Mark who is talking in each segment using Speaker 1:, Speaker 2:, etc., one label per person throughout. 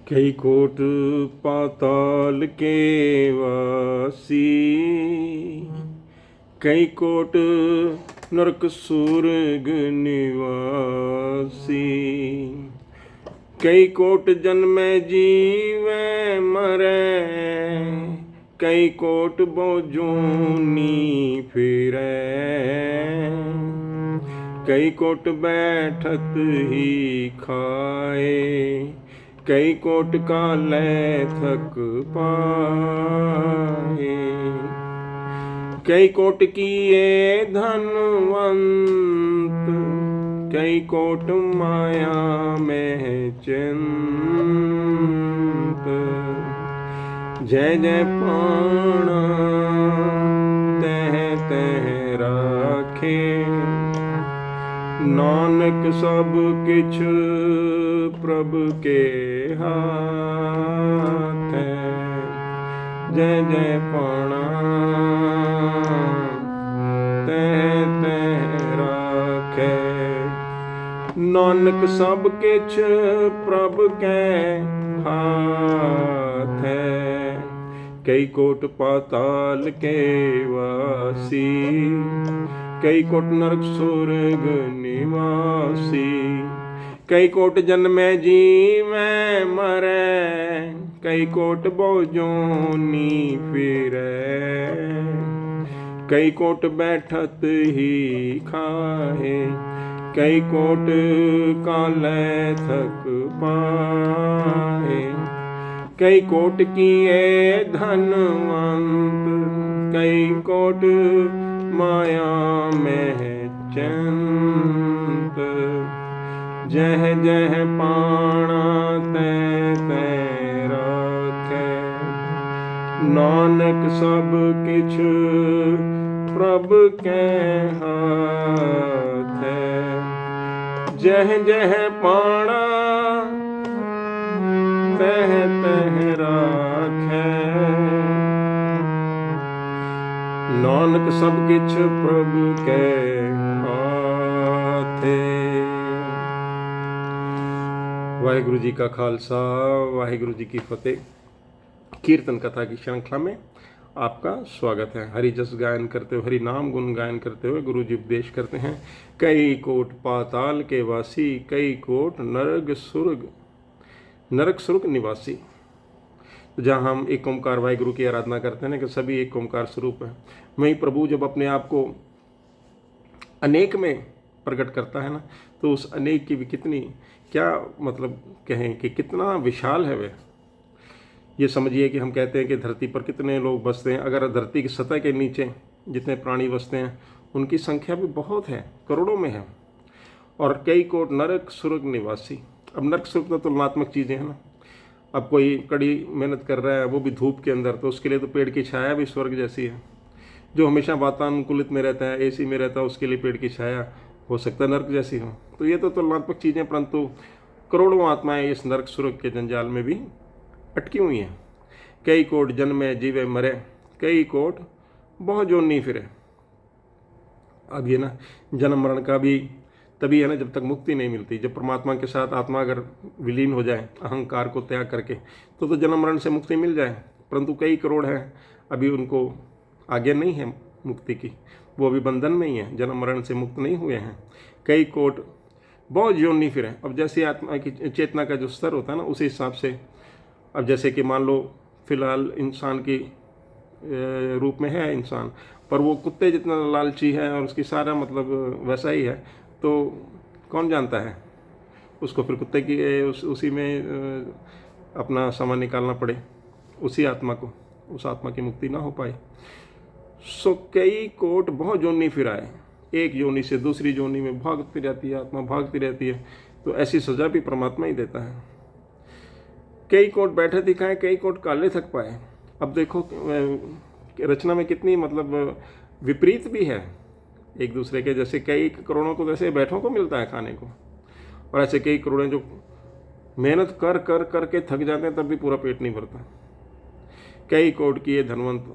Speaker 1: कई कोट पाताल के वासी, कई कोट नरक सुरग निवासी, कई कोट जन्मे जीवे मरे, कई कोट बोजूनी फिरे, कई कोट बैठत ही खाए, कई कोट काले थक पाए, कई कोट किए धनवंत, कई कोट माया में चिंत, जय जय पाणा तह तह राखे, नानक सब किछ प्रभु के हाथ है। जय जय पाणा तह तह राखे, नानक सब किछ प्रभु के हाथ है। कई कोट पाताल के वासी, कई कोट नरक सुरग निवासी, कई कोट जन्मे जीवे मरे, कई कोट बोजोनी फिरे, कई कोट बैठत ही खाए, कई कोट काले थक पाए, कई कोट किए धनवंत, कई कोट माया में चिंत, जह जह पाणा तह तह राखे, नानक सब किछ प्रभु के हाथ है। जह जह पाणा तह तह राखे, नानक सब किछ प्रभु के हाथे। वाहिगुरु जी का खालसा, वाहिगुरु जी की फतेह। कीर्तन कथा की श्रृंखला में आपका स्वागत है। हरि जस गायन करते हुए, हरि नाम गुण गायन करते हुए गुरु जी उपदेश करते हैं। कई कोट पाताल के वासी, कई कोट नरक सुरग निवासी। तो जहाँ हम एक ओंकार वाहिगुरु की आराधना करते हैं ना कि सभी एक ओंकार स्वरूप है, वहीं प्रभु जब अपने आप को अनेक में प्रकट करता है ना, तो उस अनेक की भी कितनी, क्या मतलब कहें कि कितना विशाल है वह। ये समझिए कि हम कहते हैं कि धरती पर कितने लोग बसते हैं, अगर धरती की सतह के नीचे जितने प्राणी बसते हैं उनकी संख्या भी बहुत है, करोड़ों में है। और कई कोट नरक सुरग निवासी। अब नरक सुरग तो तुलनात्मक चीज़ें हैं ना। अब कोई कड़ी मेहनत कर रहा है, वो भी धूप के अंदर, तो उसके लिए तो पेड़ की छाया भी स्वर्ग जैसी है। जो हमेशा वातानुकूलित में रहता है, एसी में रहता है, उसके लिए पेड़ की छाया हो सकता है नरक जैसी हो। तो ये तो तुलनात्मक चीज़ें, परंतु करोड़ों आत्माएं इस नरक सुरग के जंजाल में भी अटकी हुई हैं। कई कोट जन्मे जीवे मरे, कई कोट बहुत जोनी फिरे। अब ये ना जन्म मरण का भी तभी है ना, जब तक मुक्ति नहीं मिलती। जब परमात्मा के साथ आत्मा अगर विलीन हो जाए अहंकार को त्याग करके, तो जन्म मरण से मुक्ति मिल जाए। परंतु कई करोड़ हैं अभी उनको आगे नहीं है मुक्ति की, वो अभी बंधन में ही है, जन्म मरण से मुक्त नहीं हुए हैं। कई कोट बहुत योनि फिरे। अब जैसे आत्मा की चेतना का जो स्तर होता है ना, उसी हिसाब से, अब जैसे कि मान लो फिलहाल इंसान की रूप में है इंसान, पर वो कुत्ते जितना लालची है और उसकी सारा मतलब वैसा ही है, तो कौन जानता है उसको फिर कुत्ते की उसी में अपना समय निकालना पड़े, उसी आत्मा को, उस आत्मा की मुक्ति ना हो पाए। सो कई कोट बहुत जोनी फिर आए, एक योनि से दूसरी योनि में भागती रहती है आत्मा, भागती रहती है। तो ऐसी सजा भी परमात्मा ही देता है। कई कोट बैठे दिखाए, कई कोट काले थक पाए। अब देखो रचना में कितनी मतलब विपरीत भी है एक दूसरे के। जैसे कई करोड़ों को जैसे बैठों को मिलता है खाने को, और ऐसे कई करोड़ों जो मेहनत कर कर करके थक जाते हैं तब भी पूरा पेट नहीं भरता। कई कोट किए धनवंत,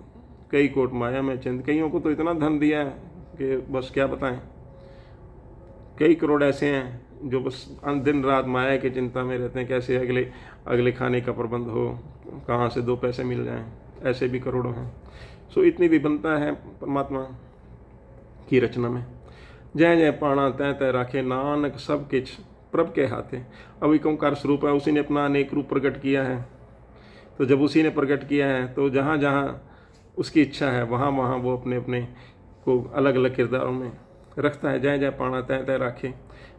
Speaker 1: कई कोट माया में चिंत। कईयों को तो इतना धन दिया है कि बस क्या बताएं। कई करोड़ ऐसे हैं जो बस दिन रात माया की चिंता में रहते हैं, कैसे अगले अगले खाने का प्रबंध हो, कहाँ से 2 पैसे मिल जाएं, ऐसे भी करोड़ों हैं। सो इतनी विभिन्नता है परमात्मा की रचना में। जय जय पाणा तय तय राखे, नानक सब किछ प्रभ के हाथे। अब एक ओंकार स्वरूप है, उसी ने अपना अनेक रूप प्रकट किया है। तो जब उसी ने प्रकट किया है तो जहाँ जहाँ उसकी इच्छा है वहाँ वहाँ वो अपने अपने को अलग अलग किरदारों में रखता है। जय जय पाणा तय तय राखे,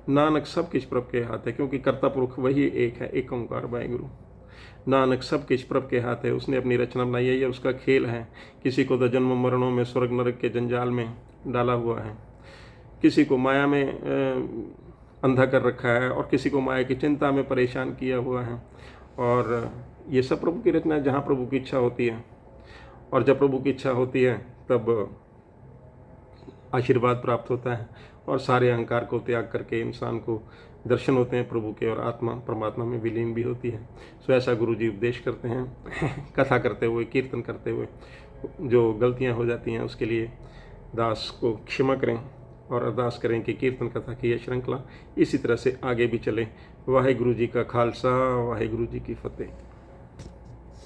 Speaker 1: नानक सब किछ प्रभ के हाथ है, क्योंकि कर्ता पुरुष वही एक है, एक ओंकार वाहिगुरु। नानक सब किछ प्रभ के हाथ है, उसने अपनी रचना बनाई है, ये उसका खेल है। किसी को तो जन्म मरणों में स्वर्ग नरक के जंजाल में डाला हुआ है, किसी को माया में अंधा कर रखा है, और किसी को माया की चिंता में परेशान किया हुआ है। और ये सब प्रभु की रचना है, जहाँ प्रभु की इच्छा होती है। और जब प्रभु की इच्छा होती है तब आशीर्वाद प्राप्त होता है, और सारे अहंकार को त्याग करके इंसान को दर्शन होते हैं प्रभु के, और आत्मा परमात्मा में विलीन भी होती है। सो ऐसा गुरु जी उपदेश करते हैं। कथा करते हुए, कीर्तन करते हुए जो गलतियां हो जाती हैं उसके लिए दास को क्षमा करें, और अरदास करें कि कीर्तन कथा की यह श्रृंखला इसी तरह से आगे भी चले। वाहिगुरु जी का खालसा, वाहिगुरु जी की फतेह।